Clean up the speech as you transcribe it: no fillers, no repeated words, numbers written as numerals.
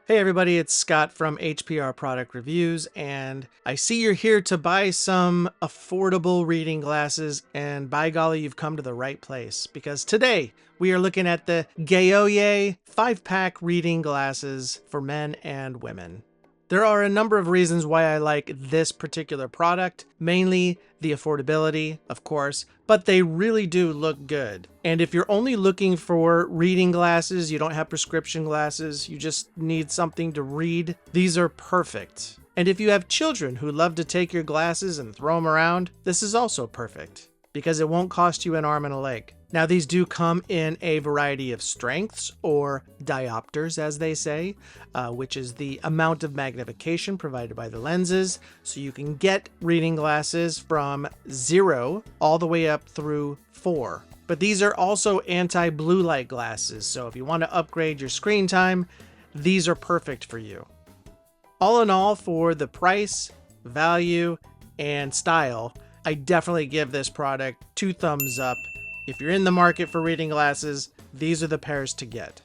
Hey everybody, it's Scott from HPR Product Reviews, and I see you're here to buy some affordable reading glasses, and by golly, you've come to the right place, because today we are looking at the GAOYE 5-pack reading glasses for men and women. There are a number of reasons why I like this particular product, mainly the affordability, of course, but they really do look good. And if you're only looking for reading glasses, you don't have prescription glasses, you just need something to read, these are perfect. And if you have children who love to take your glasses and throw them around, this is also perfect, because it won't cost you an arm and a leg. Now, these do come in a variety of strengths, or diopters as they say, which is the amount of magnification provided by the lenses. So you can get reading glasses from 0 all the way up through 4. But these are also anti-blue light glasses, so if you want to upgrade your screen time, these are perfect for you. All in all, for the price, value, and style, I definitely give this product 2 thumbs up. If you're in the market for reading glasses, these are the pairs to get.